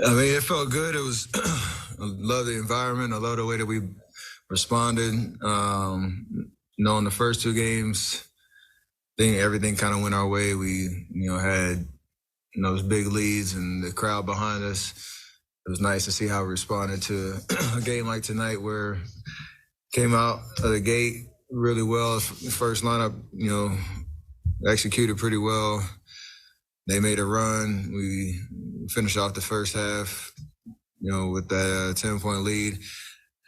I mean, it felt good. It was, I love the environment. I love the way that we responded. In the first two games, I think everything kind of went our way. We, had those big leads and the crowd behind us. It was nice to see how we responded to a game like tonight, where came out of the gate really well. The first lineup, executed pretty well. They made a run. We finished off the first half, with that 10-point lead.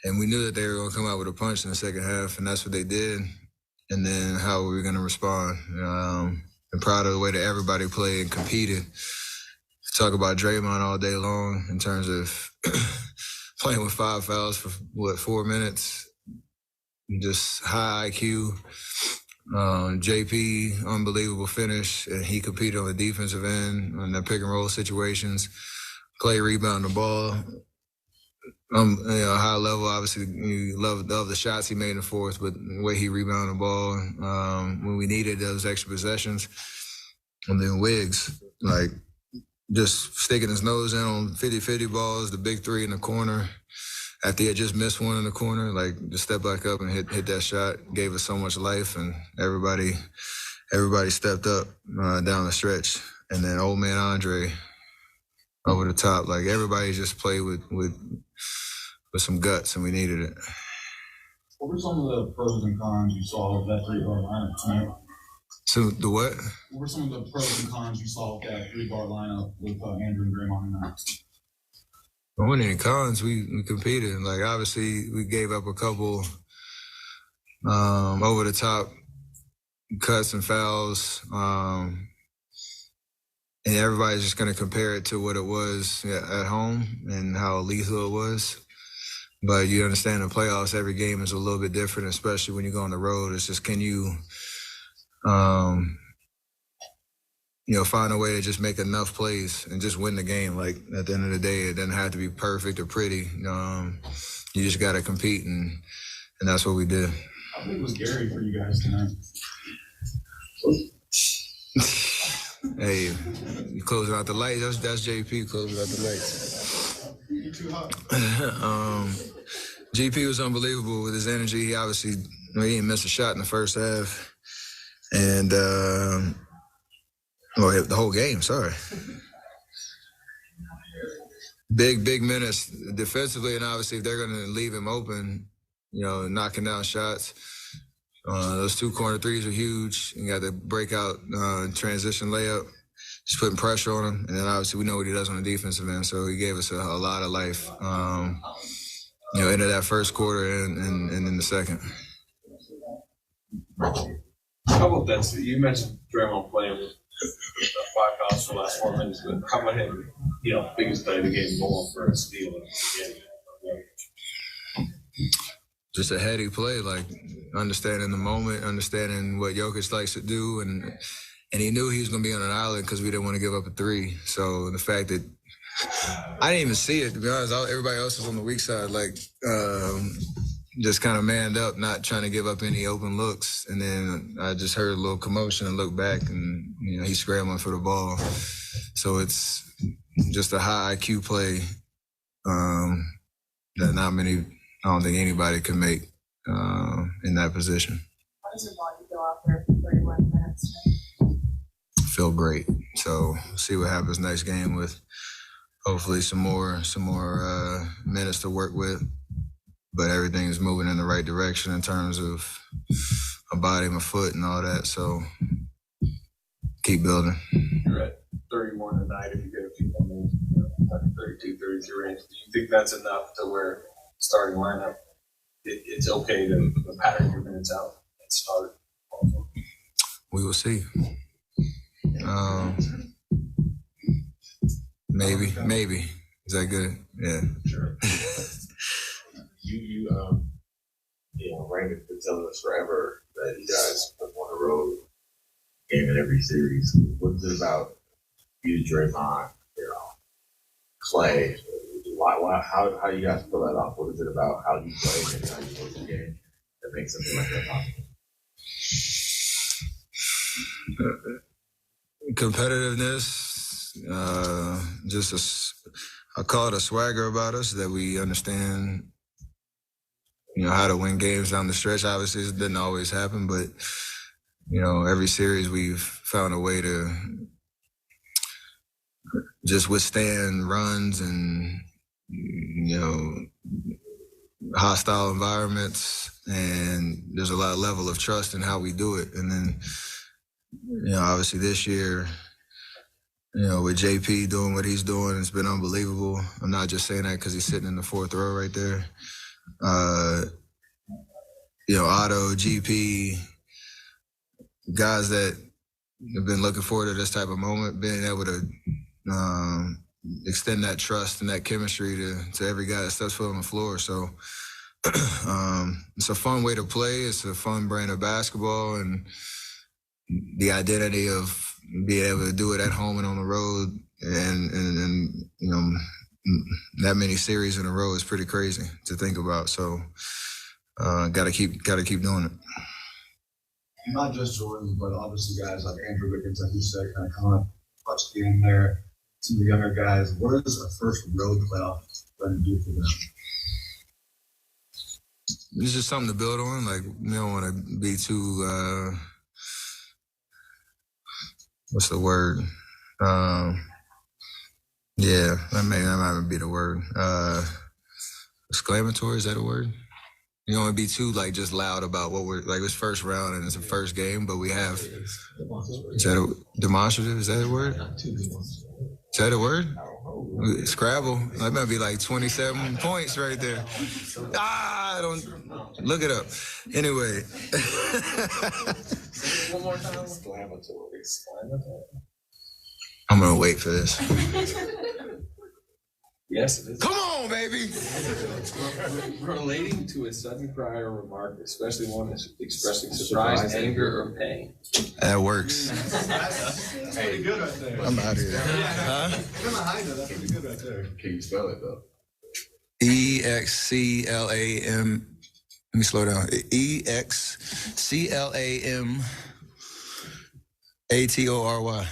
And we knew that they were going to come out with a punch in the second half, and that's what they did. And then how we were going to respond. I'm proud of the way that everybody played and competed. Talk about Draymond all day long in terms of playing with 5 fouls for, 4 minutes. Just high IQ. JP, unbelievable finish. And he competed on the defensive end on the pick and roll situations. Play, rebound the ball. High level, obviously, you love the shots he made in the fourth, but the way he rebounded the ball when we needed those extra possessions. And then Wiggs, just sticking his nose in on 50-50 balls, the big three in the corner. After he had just missed one in the corner, just step back up and hit that shot, gave us so much life, and everybody stepped up down the stretch. And then old man Andre over the top. Everybody just played with some guts, and we needed it. What were some of the pros and cons you saw of that 3-guard lineup tonight? So the what? What were some of the pros and cons you saw of that 3-guard lineup with Andrew and Draymond tonight? There weren't any cons. We competed. Obviously, we gave up a couple over the top cuts and fouls. And everybody's just going to compare it to what it was at home and how lethal it was. But you understand in the playoffs, every game is a little bit different, especially when you go on the road. It's just, can you, find a way to just make enough plays and just win the game? At the end of the day, it doesn't have to be perfect or pretty. You just got to compete, and that's what we did. How big was Gary for you guys tonight? Hey, you closing out the lights. That's JP closing out the lights. You're too hot. GP was unbelievable with his energy. He obviously, he didn't miss a shot in the first half. And, the whole game, sorry. Big minutes defensively, and obviously if they're going to leave him open, knocking down shots. Those 2 corner threes are huge. You got the breakout transition layup, just putting pressure on him. And then obviously we know what he does on the defensive end, so he gave us a lot of life, into that first quarter and in the second. How about that? You mentioned Draymond playing with 5 fouls for the last 4 minutes, but how about him, biggest play of the game going for a steal? Just a heady play, understanding the moment, understanding what Jokic likes to do, and he knew he was going to be on an island because we didn't want to give up a 3. So the fact that I didn't even see it, to be honest. Everybody else was on the weak side, just kind of manned up, not trying to give up any open looks. And then I just heard a little commotion and looked back, and he's scrambling for the ball. So it's just a high IQ play that I don't think anybody can make in that position. How does your body feel after 31 minutes? Feel great. So see what happens next game with hopefully some more minutes to work with. But everything is moving in the right direction in terms of my body, my foot, and all that. So keep building. You're at 31 tonight. If you get a few more minutes, 32, 33 range. Do you think that's enough to where starting lineup, it's okay to pattern your minutes out and start? We will see. Maybe. Is that good? Yeah. Sure. Raymond's been telling us forever that you guys on the road game in every series. What is it about you, Draymond, Clay? Why, how you guys pull that off? What is it about how you play and how you play the game that makes something like that possible? Competitiveness, just I call it a swagger about us that we understand, how to win games down the stretch. Obviously, it didn't always happen, but, every series we've found a way to just withstand runs and, hostile environments. And there's a lot of level of trust in how we do it. And then, obviously this year, with JP doing what he's doing, it's been unbelievable. I'm not just saying that because he's sitting in the fourth row right there. Otto, GP, guys that have been looking forward to this type of moment, being able to extend that trust and that chemistry to every guy that steps foot on the floor. So it's a fun way to play. It's a fun brand of basketball, and the identity of being able to do it at home and on the road, and that many series in a row is pretty crazy to think about. So gotta keep doing it. Not just Jordan, but obviously guys like Andrew Wiggins, like you said, kind of coming up clutch game there. Some of the younger guys. What is a first road playoff going to do for them? It's just something to build on. Like, we don't want to be too, what's the word? Yeah, that might be the word. Exclamatory, is that a word? You don't want to be too, just loud about what we're, it's first round and it's a first game, but we have, is that a demonstrative? Is that a word? Is that a word? Scrabble. That might be 27 points right there. Don't look it up. Anyway. One more time. Exclamatory. I'm gonna wait for this. Yes, it is. Come on, baby. Relating to a sudden prior remark, especially one that's expressing surprise, anger, or pain. That works. That's pretty good right there. I'm out of here. Huh? That's pretty good right there. Can you spell it though? EXCLAM. Let me slow down. EXCLAMATORY.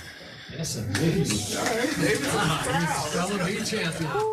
Yes, indeed. All right, David. Spelling bee champion.